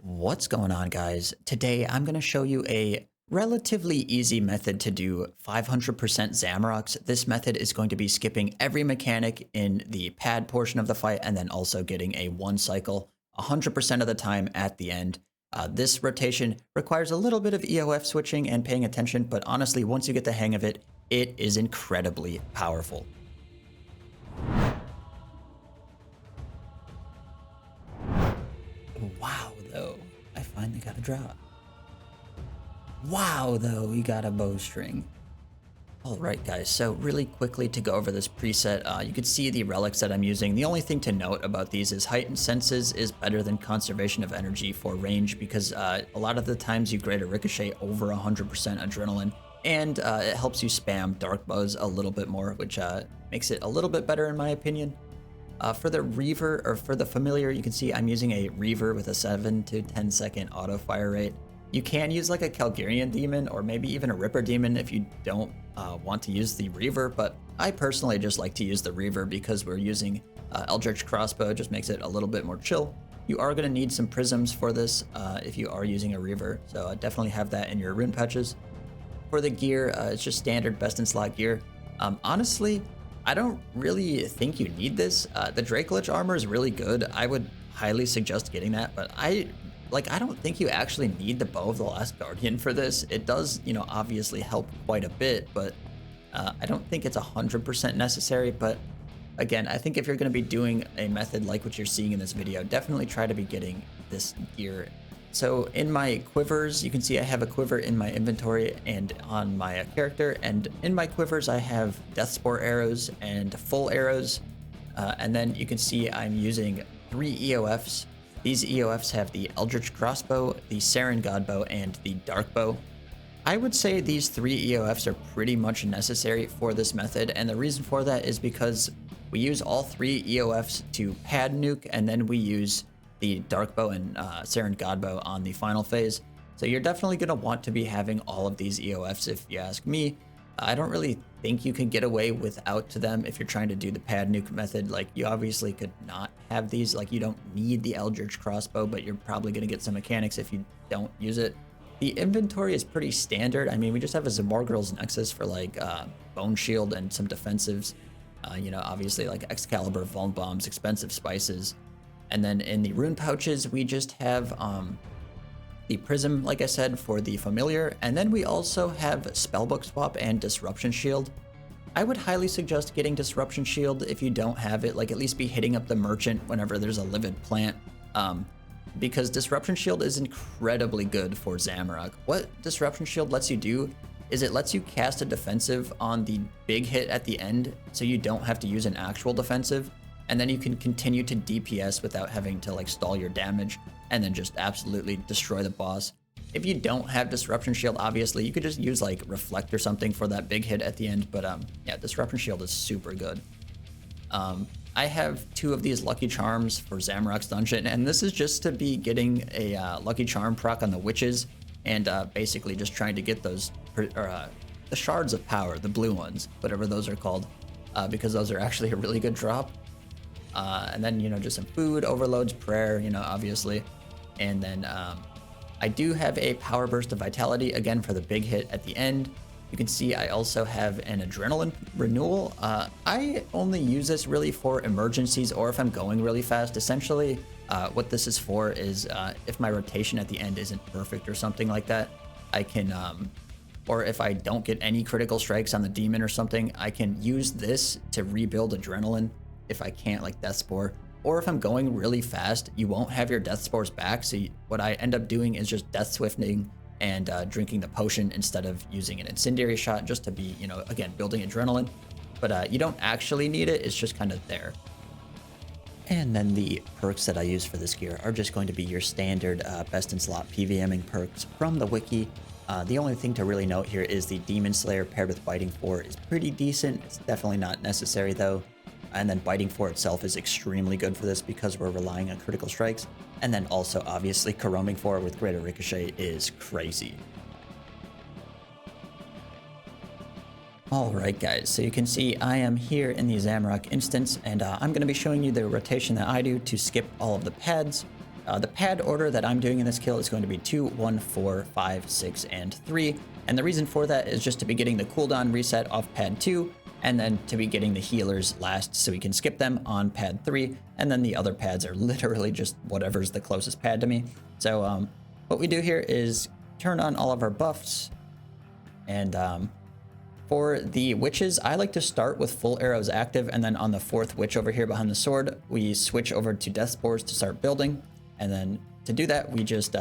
What's going on, guys? Today I'm going to show you a relatively easy method to do 500% Zamoraks. This method is going to be skipping every mechanic in the pad portion of the fight and then also getting a one cycle 100% of the time at the end. This rotation requires a little bit of EOF switching and paying attention, but honestly, once you get the hang of it, it is incredibly powerful. Wow, though, I finally got a drop. Wow, though, we got a bowstring. Alright guys, so really quickly to go over this preset, you can see the relics that I'm using. The only thing to note about these is heightened senses is better than conservation of energy for range because a lot of the times you grade a ricochet over 100% adrenaline, and it helps you spam dark bows a little bit more, which makes it a little bit better in my opinion. For the Reaver, or for the Familiar, you can see I'm using a Reaver with a 7 to 10 second auto fire rate. You can use like a Calgarian Demon or maybe even a Ripper Demon if you don't want to use the Reaver, but I personally just like to use the Reaver because we're using Eldritch Crossbow. Just makes it a little bit more chill. You are going to need some prisms for this if you are using a Reaver, so definitely have that in your rune patches. For the gear, it's just standard best in slot gear. Honestly, I don't really think you need this. The Drakelich armor is really good. I would highly suggest getting that, but I don't think you actually need the Bow of the Last Guardian for this. It does, obviously help quite a bit, but I don't think it's 100% necessary. But again, I think if you're going to be doing a method like what you're seeing in this video, definitely try to be getting this gear. So in my quivers, you can see I have a quiver in my inventory and on my character, and in my quivers I have Deathspore arrows and full arrows, and then you can see I'm using 3 EOFs. These EOFs have the Eldritch Crossbow, the Saren Godbow, and the Dark Bow. I would say these 3 EOFs are pretty much necessary for this method, and the reason for that is because we use all 3 EOFs to pad nuke, and then we use the Dark Bow and Saren Godbow on the final phase. So you're definitely going to want to be having all of these EOFs if you ask me. I don't really think you can get away without them if you're trying to do the pad nuke method. Like, you obviously could not have these. Like, you don't need the Eldritch Crossbow, but you're probably going to get some mechanics if you don't use it. The inventory is pretty standard. I mean, we just have a Zamorak Nexus for like Bone Shield and some defensives. Obviously like Excalibur, Vuln Bombs, expensive spices. And then in the rune pouches, we just have the Prism, like I said, for the Familiar. And then we also have Spellbook Swap and Disruption Shield. I would highly suggest getting Disruption Shield if you don't have it. Like, at least be hitting up the Merchant whenever there's a Livid Plant. Because Disruption Shield is incredibly good for Zamorak. What Disruption Shield lets you do is it lets you cast a defensive on the big hit at the end, so you don't have to use an actual defensive. And then you can continue to DPS without having to like stall your damage and then just absolutely destroy the boss. If you don't have Disruption Shield, obviously you could just use like Reflect or something for that big hit at the end, but yeah, Disruption Shield is super good. I have 2 of these Lucky Charms for Zamorak's dungeon, and this is just to be getting a Lucky Charm proc on the witches and basically just trying to get those the Shards of Power, the blue ones, whatever those are called, because those are actually a really good drop. And then, just some food, overloads, prayer, obviously. And then I do have a Power Burst of Vitality, again, for the big hit at the end. You can see I also have an Adrenaline Renewal. I only use this really for emergencies or if I'm going really fast. Essentially, what this is for is if my rotation at the end isn't perfect or something like that, I can, or if I don't get any critical strikes on the demon or something, I can use this to rebuild Adrenaline. If I can't, like Death Spore, or if I'm going really fast, you won't have your Death Spores back. So what I end up doing is just Death Swifting and drinking the potion instead of using an Incendiary Shot, just to be, again, building Adrenaline. But you don't actually need it. It's just kind of there. And then the perks that I use for this gear are just going to be your standard best in slot PVMing perks from the wiki. The only thing to really note here is the Demon Slayer paired with Biting 4 is pretty decent. It's definitely not necessary though. And then Biting 4 itself is extremely good for this because we're relying on critical strikes. And then also, obviously, Caroming 4 with Greater Ricochet is crazy. Alright guys, so you can see I am here in the Zamorak instance, and I'm going to be showing you the rotation that I do to skip all of the pads. The pad order that I'm doing in this kill is going to be 2, 1, 4, 5, 6, and 3. And the reason for that is just to be getting the cooldown reset off pad 2, and then to be getting the healers last so we can skip them on pad 3. And then the other pads are literally just whatever's the closest pad to me. So what we do here is turn on all of our buffs. And for the witches, I like to start with full arrows active, and then on the 4th witch over here behind the sword, we switch over to death spores to start building. And then to do that, we just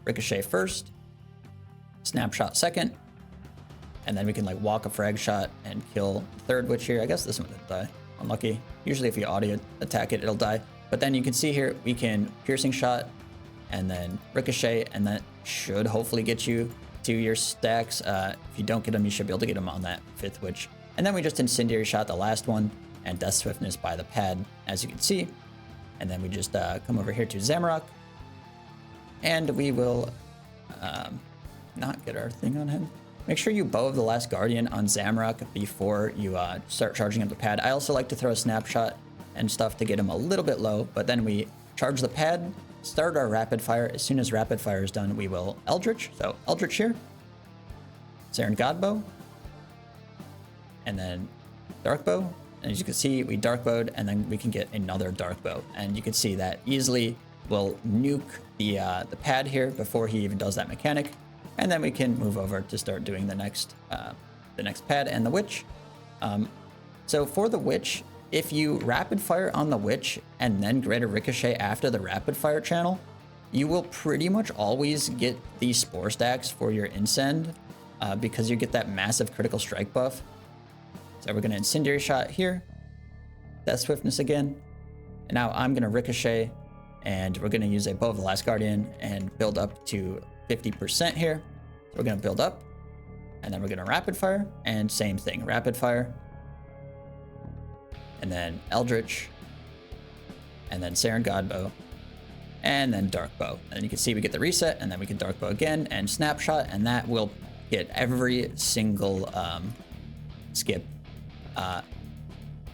ricochet first, snapshot second, and then we can like walk a frag shot and kill the 3rd witch here. I guess this one didn't die. Unlucky. Usually if you audio attack it, it'll die. But then you can see here, we can piercing shot and then ricochet, and that should hopefully get you to your stacks. If you don't get them, you should be able to get them on that 5th witch. And then we just incendiary shot the last one and death swiftness by the pad, as you can see. And then we just come over here to Zamorak, and we will not get our thing on him. Make sure you bow of the last guardian on Zamorak before you start charging up the pad. I also like to throw a snapshot and stuff to get him a little bit low, but then we charge the pad, start our rapid fire. As soon as rapid fire is done, we will Eldritch. So Eldritch here, Saren Godbow, and then Dark Bow. And as you can see, we Dark Bowed, and then we can get another Dark Bow. And you can see that easily will nuke the pad here before he even does that mechanic. And then we can move over to start doing the next pad and the witch. So for the witch, if you rapid fire on the witch and then greater ricochet after the rapid fire channel, you will pretty much always get these spore stacks for your incend because you get that massive critical strike buff. So we're gonna incendiary shot here, death swiftness again, and now I'm gonna ricochet, and we're gonna use a bow of the last guardian and build up to 50% here. So we're gonna build up, and then we're gonna rapid fire, and same thing, rapid fire, and then Eldritch, and then Saren Godbow, and then Dark Bow. And you can see we get the reset, and then we can Dark Bow again and snapshot, and that will get every single skip.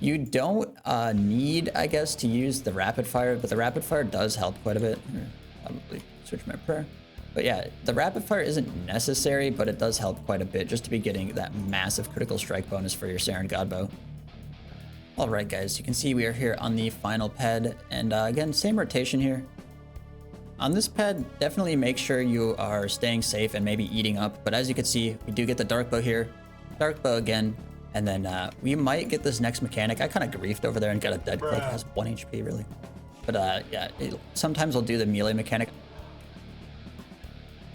You don't need, I guess, to use the rapid fire, but the rapid fire does help quite a bit. Here, probably switch my prayer. But yeah, the rapid fire isn't necessary, but it does help quite a bit just to be getting that massive critical strike bonus for your Saren Godbow. All right, guys, you can see we are here on the final pad, and again, same rotation here. On this pad, definitely make sure you are staying safe and maybe eating up, but as you can see, we do get the Dark Bow here, Dark Bow again, and then we might get this next mechanic. I kind of griefed over there and got a dead click. It has 1 HP, really. But yeah, sometimes I'll do the melee mechanic.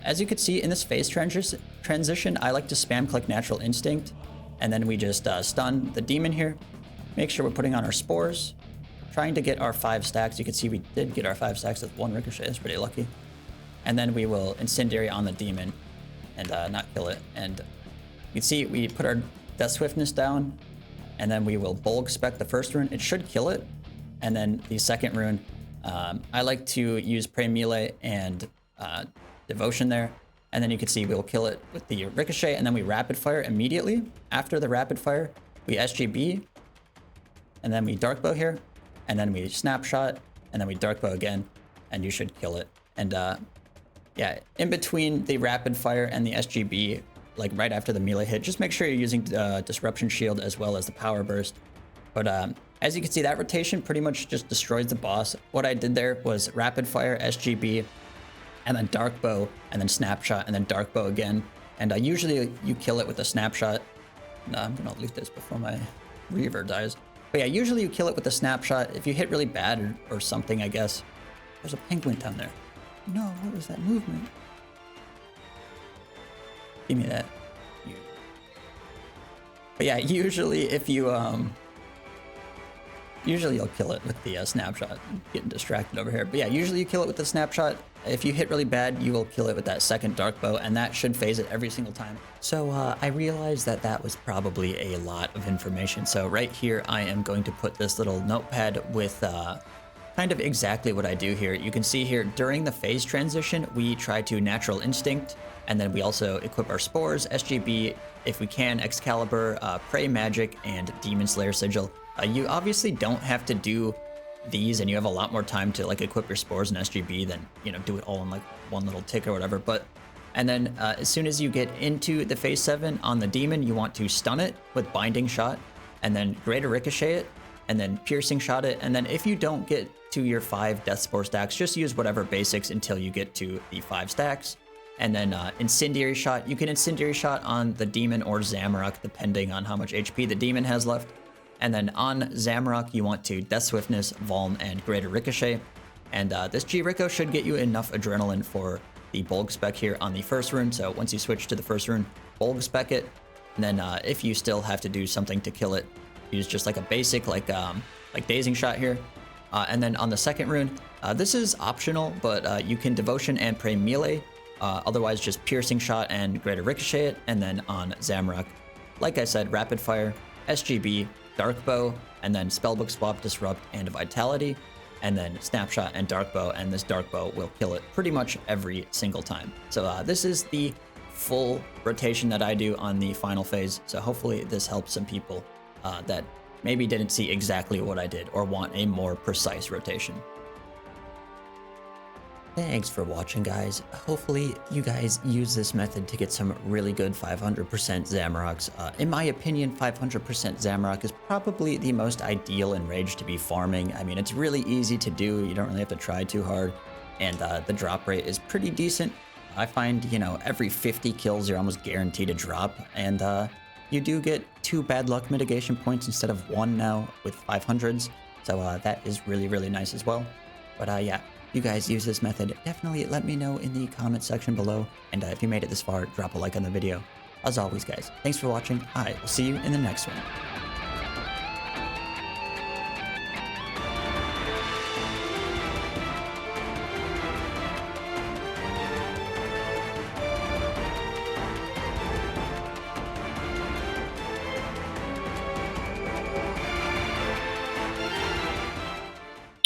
As you can see, in this phase transition, I like to spam click Natural Instinct, and then we just stun the demon here. Make sure we're putting on our spores, trying to get our 5 stacks. You can see we did get our 5 stacks with 1 ricochet. That's pretty lucky. And then we will incendiary on the demon and not kill it. And you can see we put our death swiftness down, and then we will bulk spec the first rune. It should kill it. And then the second rune, I like to use Prey Melee and Devotion there. And then you can see we'll kill it with the ricochet, and then we rapid fire immediately. After the rapid fire, we SGB, and then we Dark Bow here, and then we snapshot, and then we Dark Bow again, and you should kill it. And yeah, in between the rapid fire and the SGB, like right after the melee hit, just make sure you're using Disruption Shield as well as the Power Burst. But as you can see, that rotation pretty much just destroys the boss. What I did there was rapid fire, SGB, and then Dark Bow, and then snapshot, and then Dark Bow again. And usually you kill it with a snapshot. No, I'm gonna loot this before my Reaver dies. But yeah, usually you kill it with a snapshot. If you hit really bad or something, I guess. There's a penguin down there. No, what was that movement? Give me that. But yeah, usually if you usually you'll kill it with the snapshot. I'm getting distracted over here. But yeah, usually you kill it with the snapshot. If you hit really bad, you will kill it with that second Dark Bow, and that should phase it every single time. So I realized that that was probably a lot of information. So right here, I am going to put this little notepad with kind of exactly what I do here. You can see here, during the phase transition, we try to Natural Instinct, and then we also equip our Spores, SGB, if we can, Excalibur, Prey Magic, and Demon Slayer Sigil. You obviously don't have to do these, and you have a lot more time to like equip your spores and SGB than, you know, do it all in like one little tick or whatever. But and then as soon as you get into the phase 7 on the demon, you want to stun it with binding shot, and then greater ricochet it, and then piercing shot it. And then if you don't get to your 5 death spore stacks, just use whatever basics until you get to the 5 stacks. And then incendiary shot, you can incendiary shot on the demon or Zamorak depending on how much HP the demon has left. And then on Zamorak, you want to death swiftness, Vuln, and greater ricochet. And this G-Rico should get you enough adrenaline for the bulk spec here on the first rune. So once you switch to the first rune, bulk spec it. And then if you still have to do something to kill it, use just like a basic like dazing shot here. And then on the second rune, this is optional, but you can devotion and pray melee. Otherwise just piercing shot and greater ricochet it. And then on Zamorak, like I said, rapid fire, SGB, dark bow, and then spellbook swap, disrupt, and vitality. And then snapshot and dark bow, and this dark bow will kill it pretty much every single time. So this is the full rotation that I do on the final phase. So hopefully this helps some people that maybe didn't see exactly what I did or want a more precise rotation. Thanks for watching, guys. Hopefully you guys use this method to get some really good 500% Zamoraks. In my opinion, 500% Zamorak is probably the most ideal enrage to be farming. I mean, it's really easy to do. You don't really have to try too hard. And the drop rate is pretty decent. I find, you know, every 50 kills, you're almost guaranteed a drop. And you do get 2 bad luck mitigation points instead of 1 now with 500s. So that is really, really nice as well. But yeah. You guys use this method, definitely let me know in the comment section below. And if you made it this far, drop a like on the video. As always, guys, thanks for watching. I will see you in the next one.